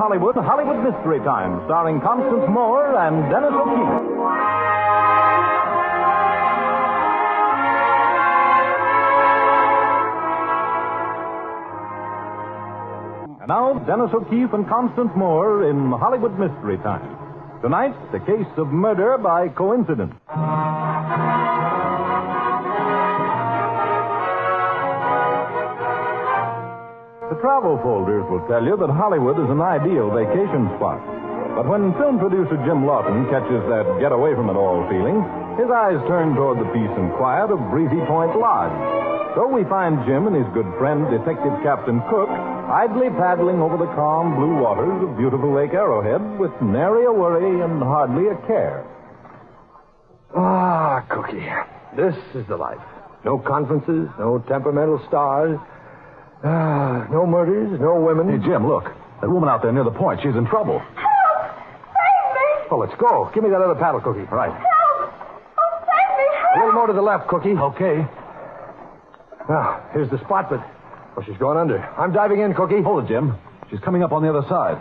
Hollywood, Hollywood Mystery Time, starring Constance Moore and Dennis O'Keefe. And now, Dennis O'Keefe and Constance Moore in Hollywood Mystery Time. Tonight, the case of murder by coincidence. The travel folders will tell you that Hollywood is an ideal vacation spot. But when film producer Jim Lawton catches that get-away-from-it-all feeling, his eyes turn toward the peace and quiet of Breezy Point Lodge. So we find Jim and his good friend, Detective Captain Cook, idly paddling over the calm blue waters of beautiful Lake Arrowhead with nary a worry and hardly a care. Ah, Cookie, this is the life. No conferences, no temperamental stars, no murders, no women. Hey, Jim, look. That woman out there near the point, she's in trouble. Help! Save me! Oh, let's go. Give me that other paddle, Cookie. Right. Help! Oh, save me! Help! A little more to the left, Cookie. Okay. Now, here's the spot, but she's going under. I'm diving in, Cookie. Hold it, Jim. She's coming up on the other side.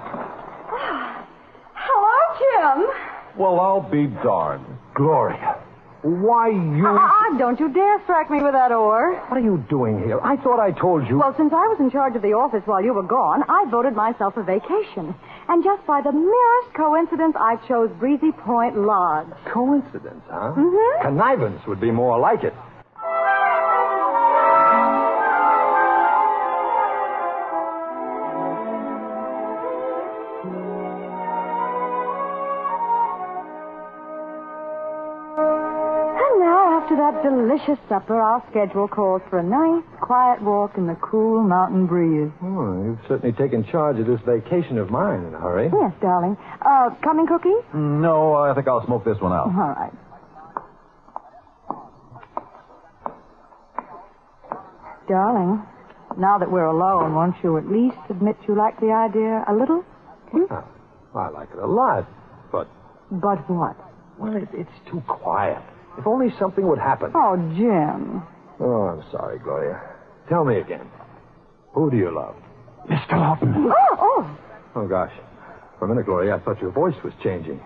Hello, Jim. Well, I'll be darned. Gloria, why you... Don't you dare strike me with that oar. What are you doing here? I thought I told you... Well, since I was in charge of the office while you were gone, I voted myself a vacation. And just by the merest coincidence, I chose Breezy Point Lodge. Coincidence, huh? Mm-hmm. Connivance would be more like it. After that delicious supper, our schedule calls for a nice, quiet walk in the cool mountain breeze. Oh, you've certainly taken charge of this vacation of mine in a hurry. Yes, darling. Coming, Cookie? No, I think I'll smoke this one out. All right. Darling, now that we're alone, won't you at least admit you like the idea a little? Well, I like it a lot, but... But what? Well, it's too quiet. If only something would happen. Oh, Jim. Oh, I'm sorry, Gloria. Tell me again. Who do you love? Mr. Lawton. Oh, gosh. For a minute, Gloria, I thought your voice was changing.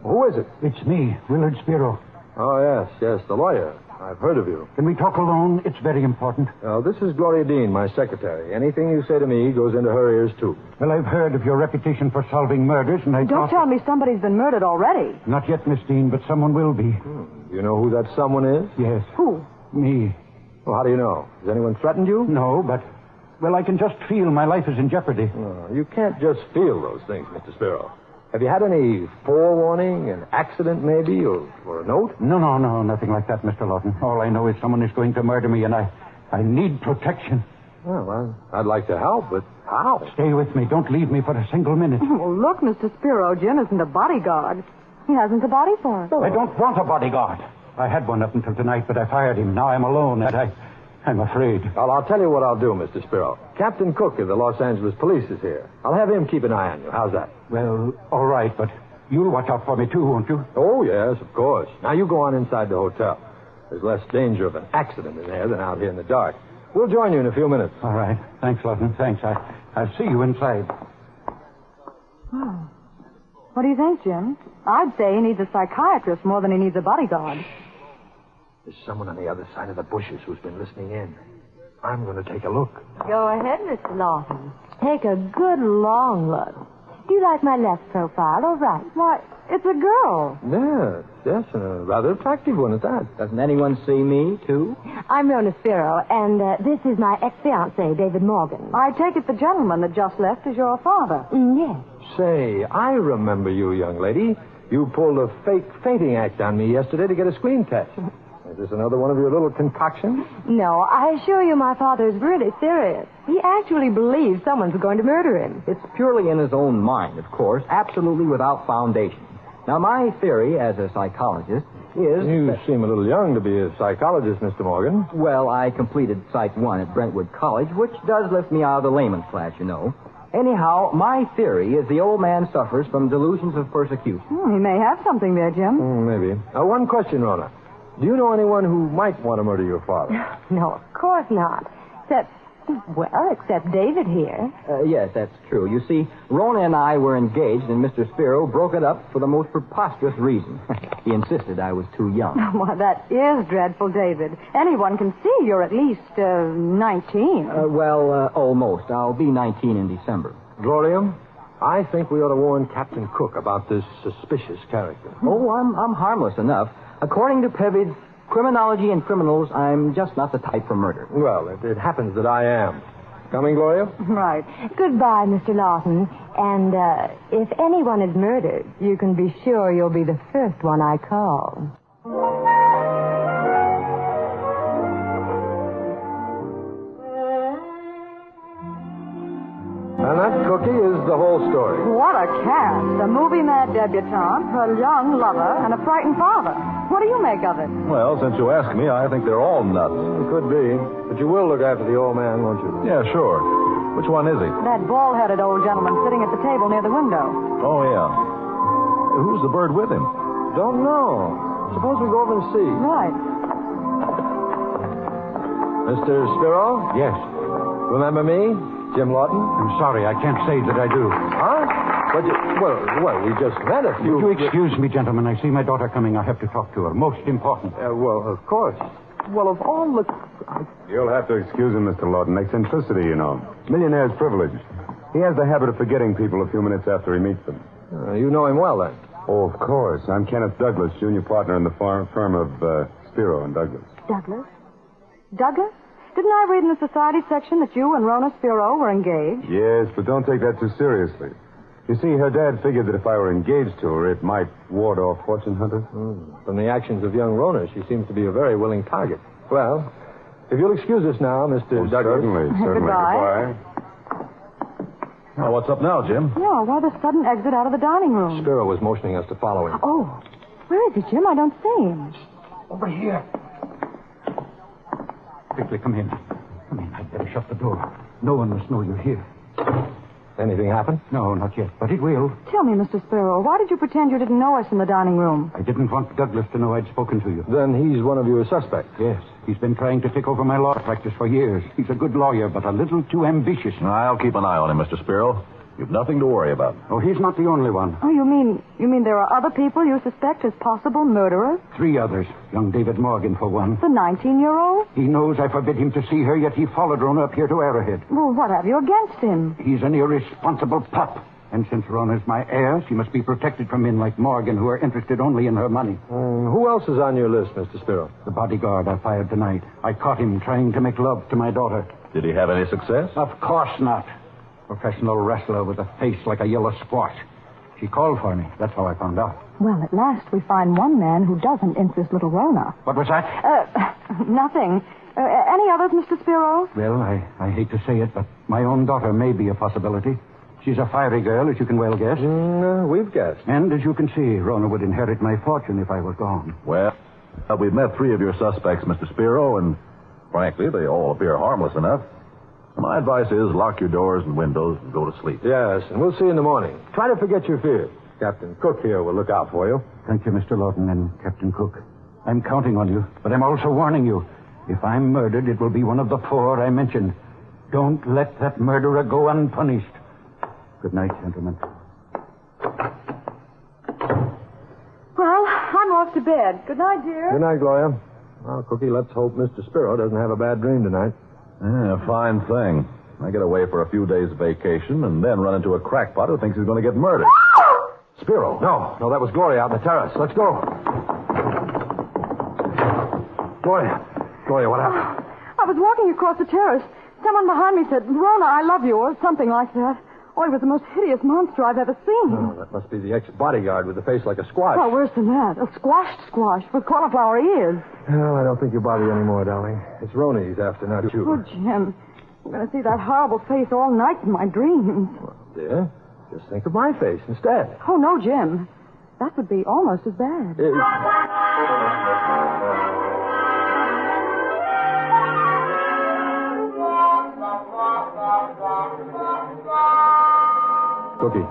Who is it? It's me, Willard Spiro. Oh, yes, the lawyer. I've heard of you. Can we talk alone? It's very important. This is Gloria Dean, my secretary. Anything you say to me goes into her ears, too. Well, I've heard of your reputation for solving murders, and I Don't tell me somebody's been murdered already. Not yet, Miss Dean, but someone will be. Do you know who that someone is? Yes. Who? Me. Well, how do you know? Has anyone threatened you? No, but... Well, I can just feel my life is in jeopardy. Oh, you can't just feel those things, Mr. Spiro. Have you had any forewarning, an accident maybe, or a note? No, nothing like that, Mr. Lawton. All I know is someone is going to murder me, and I need protection. Well, I'd like to help, but how? Stay with me. Don't leave me for a single minute. Well, look, Mr. Spiro, Jim isn't a bodyguard. He hasn't a body for us. I don't want a bodyguard. I had one up until tonight, but I fired him. Now I'm alone, and I'm afraid. Well, I'll tell you what I'll do, Mr. Spiro. Captain Cook of the Los Angeles Police is here. I'll have him keep an eye on you. How's that? Well, all right, but you'll watch out for me, too, won't you? Oh, yes, of course. Now, you go on inside the hotel. There's less danger of an accident in there than out here in the dark. We'll join you in a few minutes. All right. Thanks, Lawton. Thanks. I'll see you inside. Oh. What do you think, Jim? I'd say he needs a psychiatrist more than he needs a bodyguard. There's someone on the other side of the bushes who's been listening in. I'm going to take a look. Go ahead, Mr. Lawton. Take a good long look. Do you like my left profile or right? Why, it's a girl. Yes, and a rather attractive one at that. Doesn't anyone see me, too? I'm Rona Spiro, and this is my ex-fiancé, David Morgan. I take it the gentleman that just left is your father. Yes. Say, I remember you, young lady. You pulled a fake fainting act on me yesterday to get a screen test. Is this another one of your little concoctions? No, I assure you my father is really serious. He actually believes someone's going to murder him. It's purely in his own mind, of course, absolutely without foundation. Now, my theory as a psychologist is... You seem a little young to be a psychologist, Mr. Morgan. Well, I completed Psych 1 at Brentwood College, which does lift me out of the layman's class, you know. Anyhow, my theory is the old man suffers from delusions of persecution. He may have something there, Jim. Maybe. One question, Rona. Do you know anyone who might want to murder your father? No, of course not. Except Well, except David here. Yes, that's true. You see, Rona and I were engaged, and Mr. Spiro broke it up for the most preposterous reason. He insisted I was too young. Well, that is dreadful, David. Anyone can see you're at least 19. Almost. I'll be 19 in December. Gloria, I think we ought to warn Captain Cook about this suspicious character. Oh, I'm harmless enough. According to Pevid's Criminology and Criminals, I'm just not the type for murder. Well, it happens that I am. Coming, Gloria? Right. Goodbye, Mr. Lawton. And if anyone is murdered, you can be sure you'll be the first one I call. And that cookie is the whole story. What a cast. A movie-mad debutante, her young lover, and a frightened father. What do you make of it? Well, since you ask me, I think they're all nuts. It could be. But you will look after the old man, won't you? Yeah, sure. Which one is he? That bald-headed old gentleman sitting at the table near the window. Oh, yeah. Who's the bird with him? Don't know. Suppose we go over and see. Right. Mr. Spiro? Yes. Remember me? Jim Lawton? I'm sorry, I can't say that I do. Huh? But well, we just met a few... Would you excuse me, gentlemen? I see my daughter coming. I have to talk to her. Most important. Well, of course. Well, of all the... You'll have to excuse him, Mr. Lawton. Eccentricity, you know. Millionaire's privilege. He has the habit of forgetting people a few minutes after he meets them. You know him well, then? Oh, of course. I'm Kenneth Douglas, junior partner in the firm of Spiro and Douglas. Douglas? Douglas? Didn't I read in the society section that you and Rona Spiro were engaged? Yes, but don't take that too seriously. You see, her dad figured that if I were engaged to her, it might ward off fortune hunters. From the actions of young Rona, she seems to be a very willing target. Well, if you'll excuse us now, Mr. Douglas. Certainly. Goodbye. Well, what's up now, Jim? Yeah, why the sudden exit out of the dining room? Spiro was motioning us to follow him. Oh, where is he, Jim? I don't see him. Over here. Quickly, come in. Come in. I'd better shut the door. No one must know you're here. Anything happen? No, not yet, but it will. Tell me, Mr. Spiro, why did you pretend you didn't know us in the dining room? I didn't want Douglas to know I'd spoken to you. Then he's one of your suspects. Yes, he's been trying to take over my law practice for years. He's a good lawyer, but a little too ambitious. I'll keep an eye on him, Mr. Spiro. You've nothing to worry about. Oh, he's not the only one. Oh, you mean there are other people you suspect as possible murderers? 3 others. Young David Morgan, for one. The 19-year-old? He knows I forbid him to see her, yet he followed Rona up here to Arrowhead. Well, what have you against him? He's an irresponsible pup. And since Rona's my heir, she must be protected from men like Morgan who are interested only in her money. Who else is on your list, Mr. Spiro? The bodyguard I fired tonight. I caught him trying to make love to my daughter. Did he have any success? Of course not. Professional wrestler with a face like a yellow squash. She called for me. That's how I found out. Well, at last we find one man who doesn't interest little Rona. What was that? Nothing. Any others, Mr. Spiro? Well, I hate to say it, but my own daughter may be a possibility. She's a fiery girl, as you can well guess. We've guessed. And as you can see, Rona would inherit my fortune if I was gone. Well, we've met 3 of your suspects, Mr. Spiro, and frankly, they all appear harmless enough. My advice is lock your doors and windows and go to sleep. Yes, and we'll see you in the morning. Try to forget your fears. Captain Cook here will look out for you. Thank you, Mr. Lawton and Captain Cook. I'm counting on you, but I'm also warning you. If I'm murdered, it will be one of the 4 I mentioned. Don't let that murderer go unpunished. Good night, gentlemen. Well, I'm off to bed. Good night, dear. Good night, Gloria. Well, Cookie, let's hope Mr. Spiro doesn't have a bad dream tonight. Yeah, fine thing. I get away for a few days vacation and then run into a crackpot who thinks he's going to get murdered. Spiro. No, that was Gloria out on the terrace. Let's go. Gloria, what happened? I was walking across the terrace. Someone behind me said, Rona, I love you, or something like that. Oh, he was the most hideous monster I've ever seen. Oh, that must be the ex-bodyguard with the face like a squash. Oh, worse than that. A squashed squash with cauliflower ears. Well, I don't think you bother you anymore, darling. It's Rona he's after, not you. Oh, Jim. I'm going to see that horrible face all night in my dreams. Well, dear, just think of my face instead. Oh, no, Jim. That would be almost as bad. Cookie.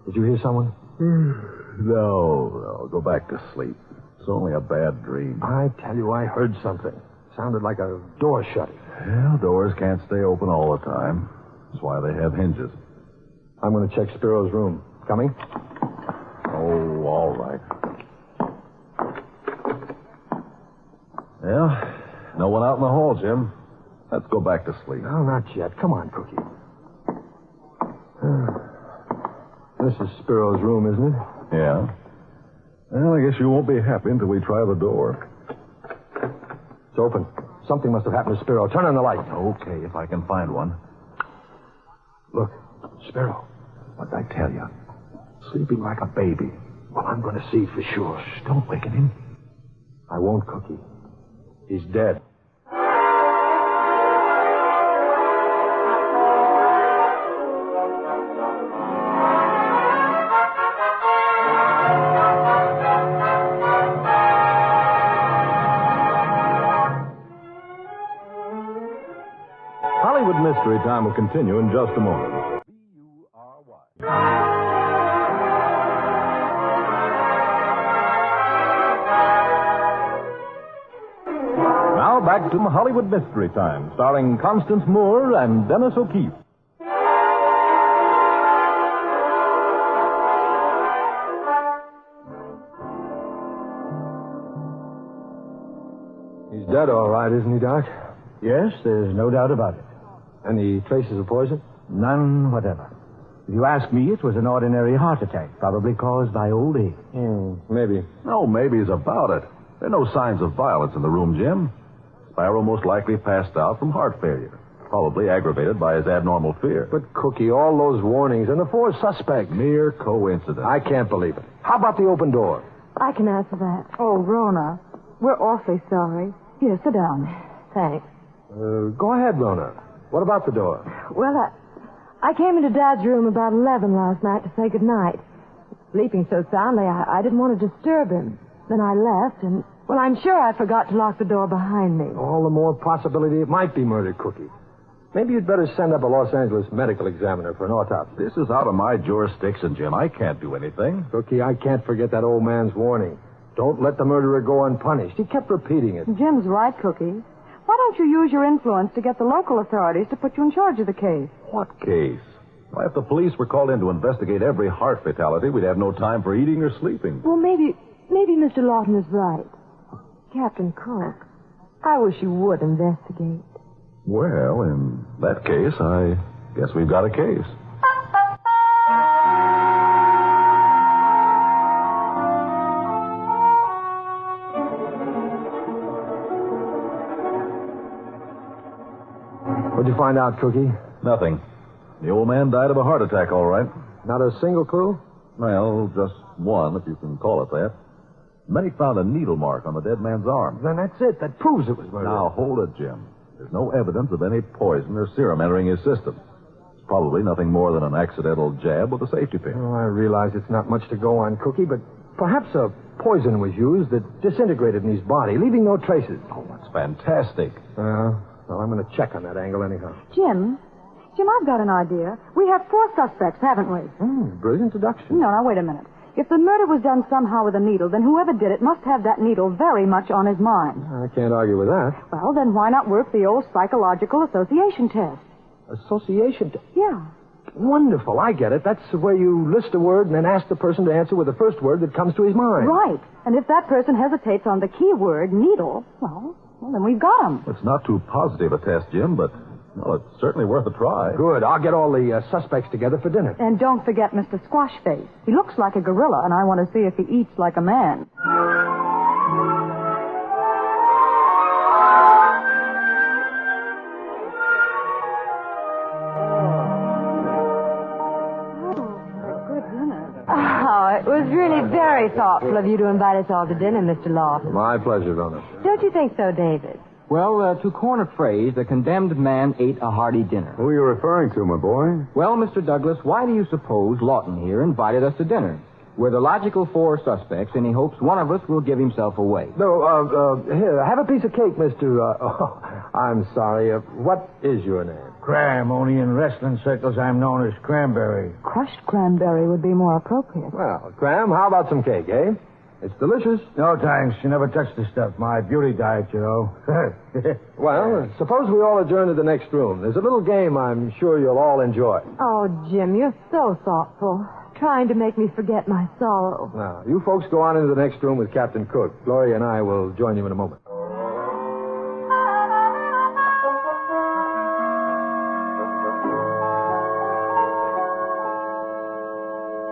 Did you hear someone? No. Go back to sleep. It's only a bad dream. I tell you, I heard something. Sounded like a door shutting. Well, doors can't stay open all the time. That's why they have hinges. I'm going to check Spiro's room. Coming? Oh, all right. Well, no one out in the hall, Jim. Let's go back to sleep. No, not yet. Come on, Cookie. This is Spiro's room, isn't it? Yeah. Well, I guess you won't be happy until we try the door. It's open. Something must have happened to Spiro. Turn on the light. Okay, if I can find one. Look, Spiro. What'd I tell you? Sleeping like a baby. Well, I'm going to see for sure. Shh, don't waken him. I won't, Cookie. He's dead. Hollywood Mystery Time will continue in just a moment. Now back to Hollywood Mystery Time, starring Constance Moore and Dennis O'Keefe. He's dead, all right, isn't he, Doc? Yes, there's no doubt about it. Any traces of poison? None whatever. If you ask me, it was an ordinary heart attack, probably caused by old age. Maybe. No maybes about it. There are no signs of violence in the room, Jim. Spyro most likely passed out from heart failure, probably aggravated by his abnormal fear. But, Cookie, all those warnings and the 4 suspects. Mere coincidence. I can't believe it. How about the open door? I can answer that. Oh, Rona, we're awfully sorry. Here, sit down. Thanks. Go ahead, Rona. What about the door? Well, I came into Dad's room about 11 last night to say goodnight. Sleeping so soundly, I didn't want to disturb him. Then I left, and, well, I'm sure I forgot to lock the door behind me. All the more possibility it might be murder, Cookie. Maybe you'd better send up a Los Angeles medical examiner for an autopsy. This is out of my jurisdiction, Jim. I can't do anything. Cookie, I can't forget that old man's warning. Don't let the murderer go unpunished. He kept repeating it. Jim's right, Cookie. Why don't you use your influence to get the local authorities to put you in charge of the case? What case? Why, if the police were called in to investigate every heart fatality, we'd have no time for eating or sleeping. Well, maybe Mr. Lawton is right. Captain Cook, I wish you would investigate. Well, in that case, I guess we've got a case. What'd you find out, Cookie? Nothing. The old man died of a heart attack, all right. Not a single clue? Well, just one, if you can call it that. And then he found a needle mark on the dead man's arm. Then that's it. That proves it was murder. Now, hold it, Jim. There's no evidence of any poison or serum entering his system. It's probably nothing more than an accidental jab with a safety pin. Oh, I realize it's not much to go on, Cookie, but perhaps a poison was used that disintegrated in his body, leaving no traces. Oh, that's fantastic. Well, I'm going to check on that angle anyhow. Jim, I've got an idea. We have 4 suspects, haven't we? Brilliant deduction. No, now, wait a minute. If the murder was done somehow with a needle, then whoever did it must have that needle very much on his mind. I can't argue with that. Well, then why not work the old psychological association test? Association. Yeah. Wonderful. I get it. That's where you list a word and then ask the person to answer with the first word that comes to his mind. Right. And if that person hesitates on the key word, needle, well, then we've got him. It's not too positive a test, Jim, but well, it's certainly worth a try. Good. I'll get all the suspects together for dinner. And don't forget Mr. Squashface. He looks like a gorilla, and I want to see if he eats like a man. Oh, it was really very thoughtful of you to invite us all to dinner, Mr. Lawton. My pleasure, Rona. Don't you think so, David? Well, to coin a phrase, the condemned man ate a hearty dinner. Who are you referring to, my boy? Well, Mr. Douglas, why do you suppose Lawton here invited us to dinner? We're the logical 4 suspects, and he hopes one of us will give himself away. No, here, have a piece of cake, Mr. I'm sorry. What is your name? Cram, only in wrestling circles I'm known as Cranberry. Crushed cranberry would be more appropriate. Well, Graham, how about some cake, eh? It's delicious. No, thanks. You never touch the stuff. My beauty diet, you know. Well, suppose we all adjourn to the next room. There's a little game I'm sure you'll all enjoy. Oh, Jim, you're so thoughtful. Trying to make me forget my sorrow. Now, you folks go on into the next room with Captain Cook. Gloria and I will join you in a moment.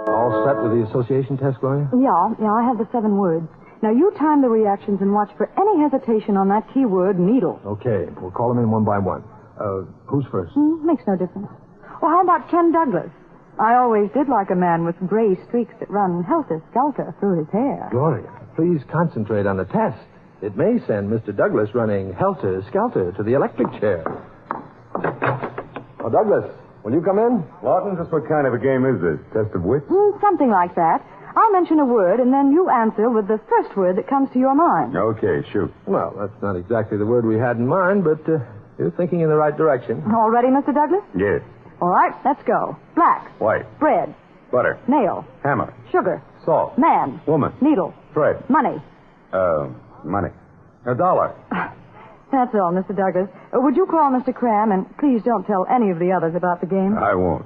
All set with the association test, Gloria? Yeah, I have the 7 words. Now, you time the reactions and watch for any hesitation on that keyword, needle. Okay, we'll call them in one by one. Who's first? Makes no difference. Well, how about Ken Douglas? I always did like a man with gray streaks that run helter-skelter through his hair. Gloria, please concentrate on the test. It may send Mr. Douglas running helter-skelter to the electric chair. Oh, Douglas, will you come in? Lawton, just what kind of a game is this? Test of wits? Something like that. I'll mention a word, and then you answer with the first word that comes to your mind. Okay, shoot. Well, that's not exactly the word we had in mind, but you're thinking in the right direction. All ready, Mr. Douglas? Yes. All right, let's go. Black. White. Bread. Butter. Nail. Hammer. Sugar. Salt. Man. Woman. Needle. Thread. Money. Money. $1. That's all, Mr. Douglas. Would you call Mr. Cram, and please don't tell any of the others about the game? I won't.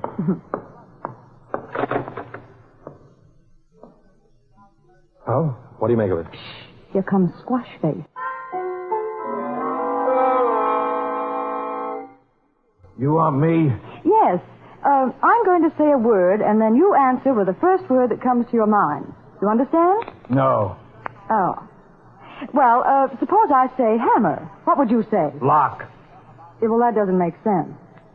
Oh? What do you make of it? Here comes Squash Face. You want me? Yes. I'm going to say a word, and then you answer with the first word that comes to your mind. You understand? No. Oh. Well, suppose I say hammer. What would you say? Lock. Yeah, well, that doesn't make sense.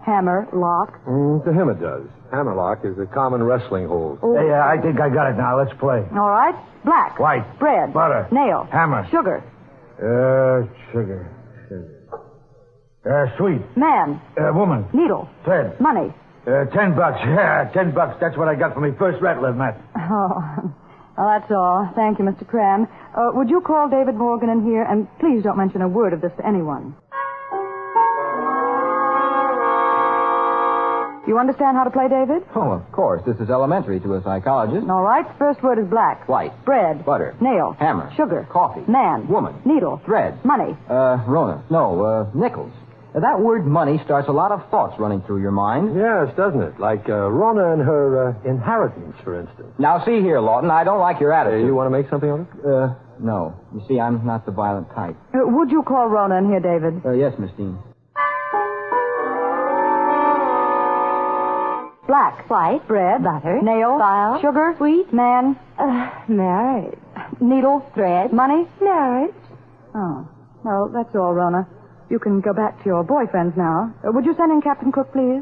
Hammer, lock. To him it does. Hammerlock is a common wrestling hold. Oh. Hey, I think I got it now. Let's play. All right. Black. White. Bread. Butter. Nail. Hammer. Sugar. Sugar. Sweet. Man. Woman. Needle. Thread. Money. $10. Yeah, $10. That's what I got for my first rattler, Matt. Oh. Well, that's all. Thank you, Mr. Cram. Would you call David Morgan in here? And please don't mention a word of this to anyone. You understand how to play, David? Oh, of course. This is elementary to a psychologist. All right. First word is black. White. Bread. Butter. Nail. Hammer. Sugar. Coffee. Man. Woman. Needle. Thread. Money. Rona. No, nickels. That word money starts a lot of thoughts running through your mind. Yes, doesn't it? Like Rona and her inheritance, for instance. Now, see here, Lawton, I don't like your attitude. You want to make something of it? No. You see, I'm not the violent type. Would you call Rona in here, David? Yes, Miss Dean. Black. White. Bread. Butter. Nail. File. Sugar. Sweet. Man. Marriage. Needle. Thread. Money. Marriage. Oh. Well, that's all, Rona. You can go back to your boyfriends now. Would you send in Captain Cook, please?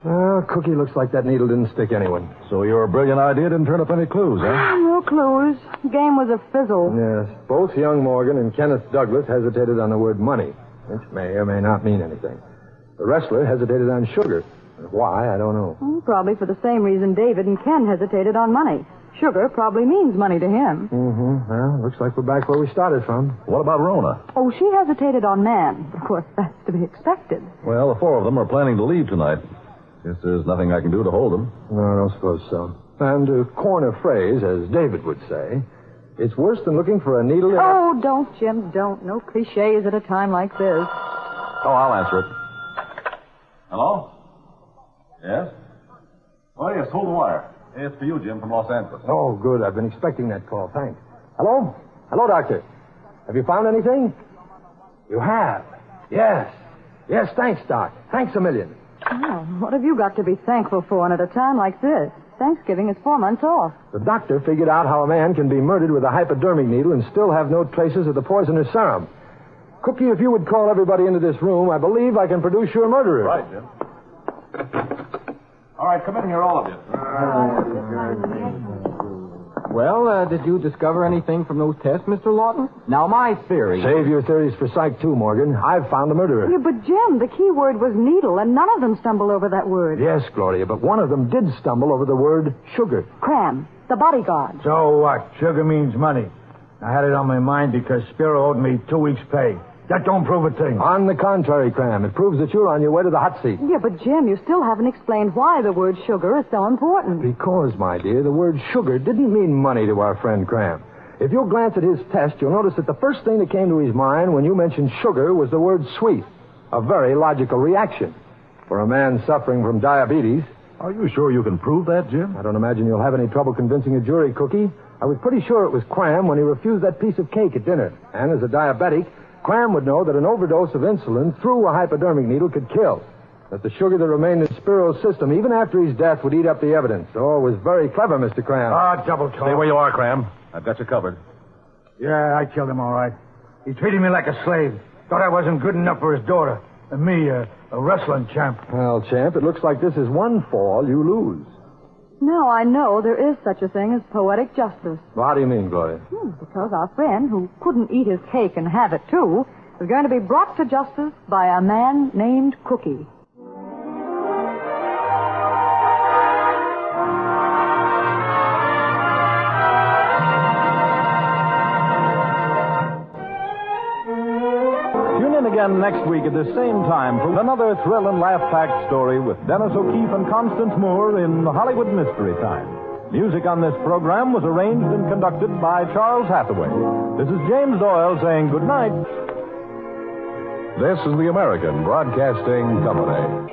Well, Cookie looks like that needle didn't stick anyone. So your brilliant idea didn't turn up any clues, huh? No clues. The game was a fizzle. Yes. Both young Morgan and Kenneth Douglas hesitated on the word money, which may or may not mean anything. The wrestler hesitated on sugar. Why, I don't know. Probably for the same reason David and Ken hesitated on money. Sugar probably means money to him. Well, looks like we're back where we started from. What about Rona? Oh, she hesitated on man. Of course, that's to be expected. Well, the 4 of them are planning to leave tonight. Guess there's nothing I can do to hold them. No, I don't suppose so. And to coin a phrase, as David would say, it's worse than looking for a needle in Oh, don't, Jim, don't. No cliches at a time like this. Oh, I'll answer it. Hello? Yes? Oh, yes, hold the wire. It's for you, Jim, from Los Angeles. Oh, good. I've been expecting that call. Thanks. Hello? Hello, Doctor. Have you found anything? You have? Yes. Yes, thanks, Doc. Thanks a million. Oh, what have you got to be thankful for at a time like this? Thanksgiving is 4 months off. The doctor figured out how a man can be murdered with a hypodermic needle and still have no traces of the poisonous serum. Cookie, if you would call everybody into this room, I believe I can produce your murderer. Right, Jim. All right, come in here, all of you. Well, did you discover anything from those tests, Mr. Lawton? Now, my theory... Save your theories for Psych 2, Morgan. I've found the murderer. Yeah, but Jim, the key word was needle, and none of them stumbled over that word. Yes, Gloria, but one of them did stumble over the word sugar. Cram, the bodyguard. So what? Sugar means money. I had it on my mind because Spiro owed me 2 weeks' pay. That don't prove a thing. On the contrary, Cram, it proves that you're on your way to the hot seat. Yeah, but Jim, you still haven't explained why the word sugar is so important. Because, my dear, the word sugar didn't mean money to our friend Cram. If you'll glance at his test, you'll notice that the first thing that came to his mind when you mentioned sugar was the word sweet. A very logical reaction. For a man suffering from diabetes. Are you sure you can prove that, Jim? I don't imagine you'll have any trouble convincing a jury, Cookie. I was pretty sure it was Cram when he refused that piece of cake at dinner. And as a diabetic, Cram would know that an overdose of insulin through a hypodermic needle could kill. That the sugar that remained in Spiro's system, even after his death, would eat up the evidence. Oh, it was very clever, Mr. Cram. Double talk. Stay where you are, Cram. I've got you covered. Yeah, I killed him all right. He treated me like a slave. Thought I wasn't good enough for his daughter. And me, a wrestling champ. Well, champ, it looks like this is one fall you lose. Now I know there is such a thing as poetic justice. Well, how do you mean, Gloria? Because our friend, who couldn't eat his cake and have it too, is going to be brought to justice by a man named Cookie. Again next week at the same time for another thrill and laugh-packed story with Dennis O'Keefe and Constance Moore in Hollywood Mystery Time. Music on this program was arranged and conducted by Charles Hathaway. This is James Doyle saying good night. This is the American Broadcasting Company.